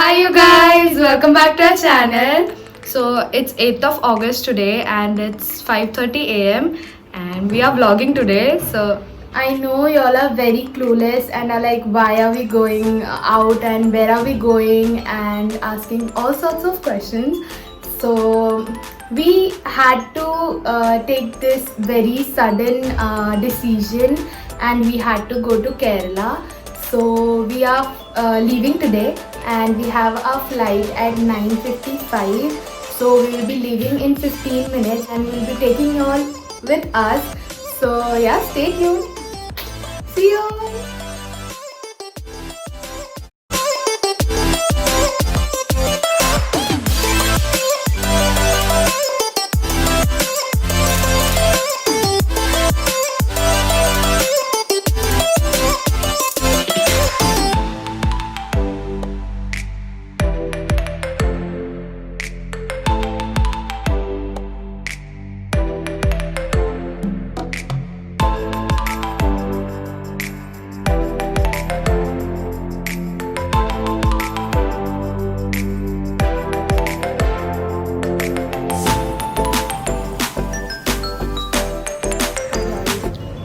Hi you guys, welcome back to our channel. So it's 8th of August today and it's 5:30 a.m. and we are vlogging today. So I know y'all are very clueless and are like, why are we going out and where are we going, and asking all sorts of questions. So we had to take this very sudden decision and we had to go to Kerala. So we are leaving today and we have our flight at 9:55. So we will be leaving in 15 minutes and we'll be taking you all with us. So yeah, stay tuned. See you all.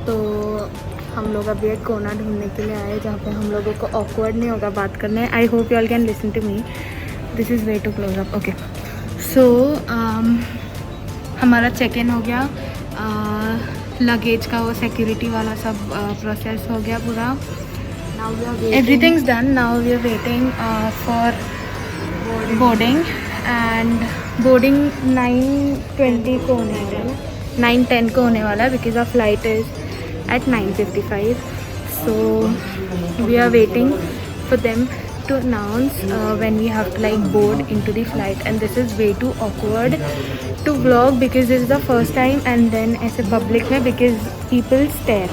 तो हम लोग अभी एक कोना ढूंढने के लिए आए जहाँ पे हम लोगों को ऑकवर्ड नहीं होगा बात करने. I hope you all can listen to me. This is way to close up. Okay, so हमारा चेक इन हो गया. लगेज का वो सिक्योरिटी वाला सब प्रोसेस हो गया पूरा. Everything is done. Now we are waiting for boarding and boarding 9:20 को होने वाला, 9:10 को होने वाला है because our flight is at 9:55. So we are waiting for them to announce when we have to like board into the flight, and this is way too awkward to vlog because this is the first time and then ऐसे public में because people stare.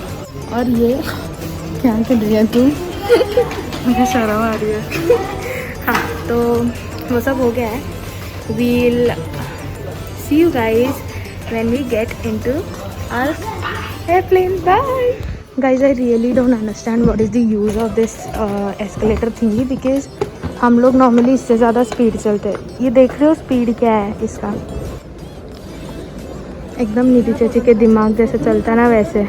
और ये क्या कर रही है तू? मुझे शर्म आ रही है. हाँ, तो वो सब हो गया है. We'll see you guys when we get into our airplane. Bye guys. I really don't understand what is the use of this escalator thingy because हम लोग नॉर्मली इससे ज़्यादा स्पीड चलते हैं. ये देख रहे हो स्पीड क्या है इसका? एकदम निधि चाची के दिमाग जैसे चलता ना वैसे.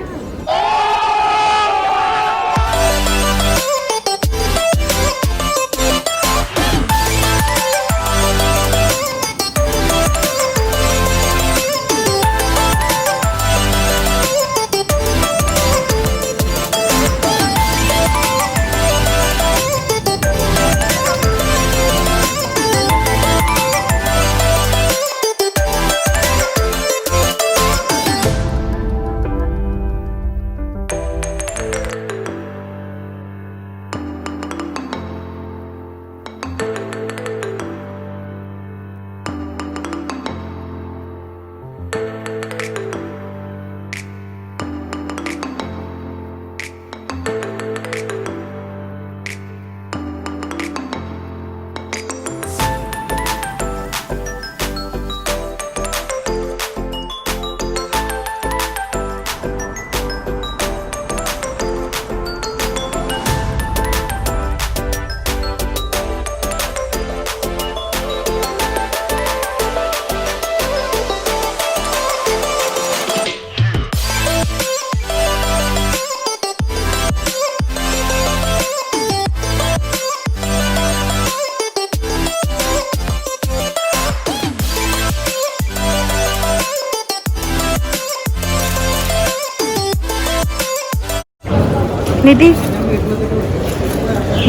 निधि,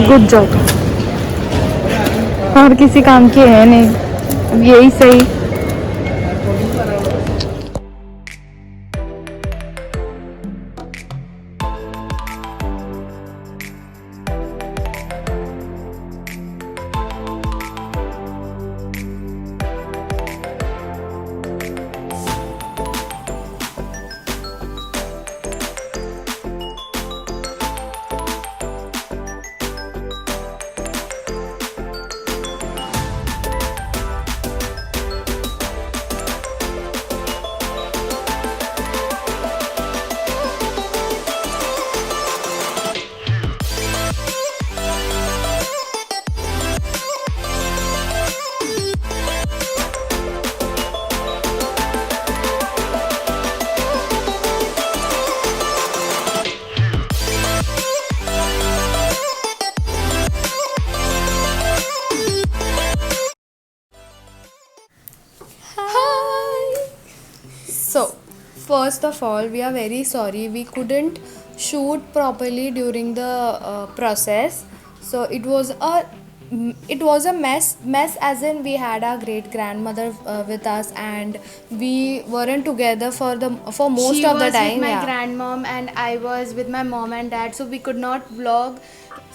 गुड जॉब. और किसी काम की है नहीं, यही सही. first of all, we are very sorry we couldn't shoot properly during the process. So it was a mess as in we had our great grandmother with us, and we weren't together for most She of the was time. with my Yeah. grandmom and I was with my mom and dad, so we could not vlog.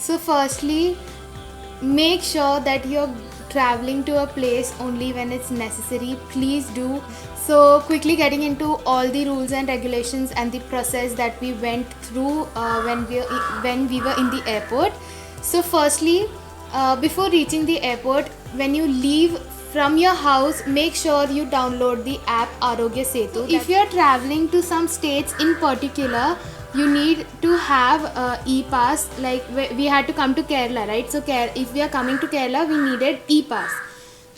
So firstly, make sure that you're traveling to a place only when it's necessary. Please do. So quickly getting into all the rules and regulations and the process that we went through when we were in the airport. So firstly, before reaching the airport, when you leave from your house, make sure you download the app Arogya Setu. If you are traveling to some states in particular, you need to have e-pass. Like we had to come to Kerala, right? So if we are coming to Kerala, we needed e-pass.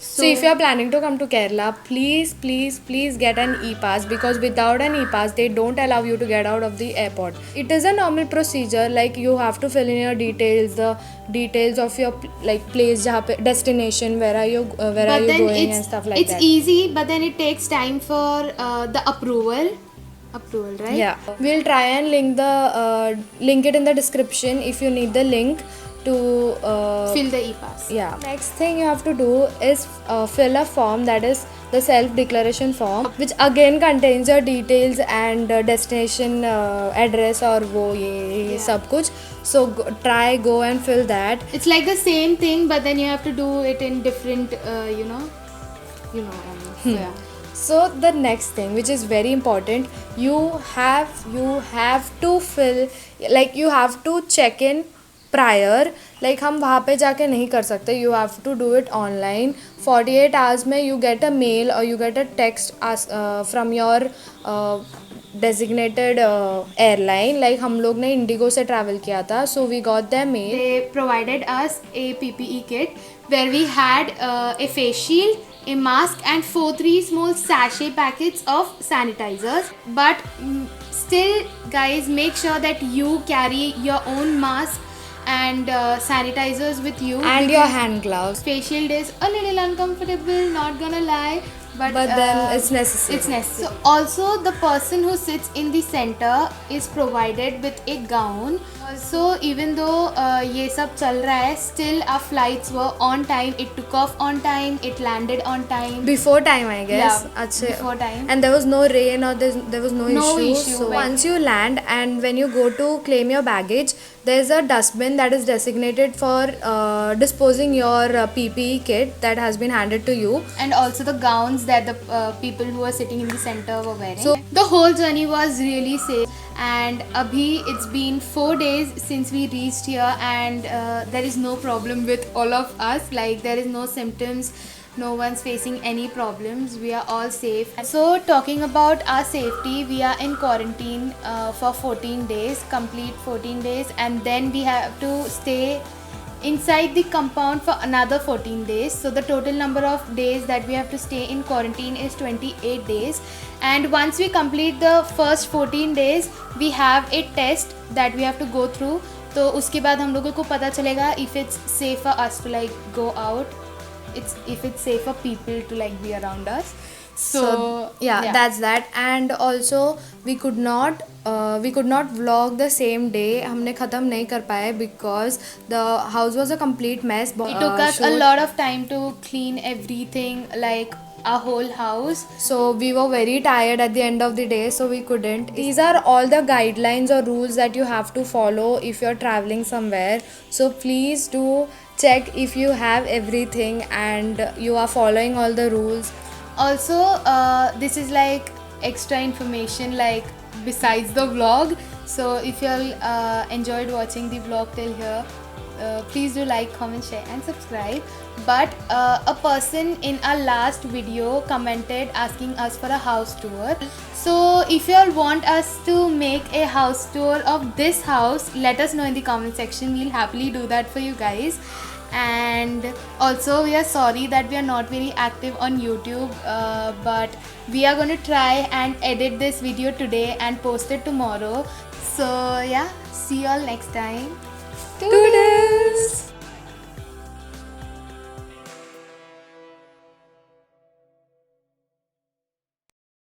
So if you are planning to come to Kerala, please get an e-pass, because without an e-pass they don't allow you to get out of the airport. It is a normal procedure, like you have to fill in your details, the details of your place, destination, where are you going and stuff like it's that. easy, but then it takes time for the approval, right? Yeah, we'll try and link it in the description if you need the link to Fill the e-pass. Yeah. Next thing you have to do is fill a form, that is the self-declaration form, which again contains your details and destination address और वो ये सब कुछ. So go and fill that. It's like the same thing, but then you have to do it in different, you know what I mean. So, yeah. So the next thing, which is very important, you have to fill, like you have to check in prior. Like हम वहाँ पे जाके नहीं कर सकते. You have to do it online. 48 hours में you get a mail or you get a text from your designated airline. Like हम लोग ने Indigo से travel किया था, so we got their mail. They provided us a PPE kit where we had a face shield, a mask, and 3 small sachet packets of sanitizers. But still, guys, make sure that you carry your own mask and sanitizers with you, and your hand gloves. Face shield is a little uncomfortable, not gonna lie, but then it's necessary. So also the person who sits in the center is provided with a gown. So even though ये सब चल रहा है, still our flights were on time. It took off on time. It landed on time. Before time, I guess. Yeah, before time. And there was no rain or there was no issue. So once you land and when you go to claim your baggage, there's a dustbin that is designated for disposing your PPE kit that has been handed to you. And also the gowns that the people who are sitting in the center were wearing. So the whole journey was really safe. And abhi, it's been 4 days since we reached here, and there is no problem with all of us. Like there is no symptoms, no one's facing any problems. We are all safe. So talking about our safety, we are in quarantine for 14 days, complete 14 days, and then we have to stay inside the compound for another 14 days. So the total number of days that we have to stay in quarantine is 28 days. And once we complete the first 14 days, we have a test that we have to go through. तो उसके बाद हम लोगों को पता चलेगा if it's safe for us to like go out, if it's safe for people to like be around us. So yeah, that's that. And also we could not vlog the same day. हमने ख़त्म नहीं कर पाए because the house was a complete mess. It took us a lot of time to clean everything, like our whole house. So we were very tired at the end of the day, so we couldn't. These are all the guidelines or rules that you have to follow if you're traveling somewhere. So please do check if you have everything and you are following all the rules. Also, this is like extra information, like besides the vlog. So if you all enjoyed watching the vlog till here, please do like, comment, share and subscribe. But a person in our last video commented asking us for a house tour. So if you all want us to make a house tour of this house, let us know in the comment section. We'll happily do that for you guys. And also we are sorry that we are not very active on YouTube, but we are going to try and edit this video today and post it tomorrow. So yeah, see you all next time. Toodles!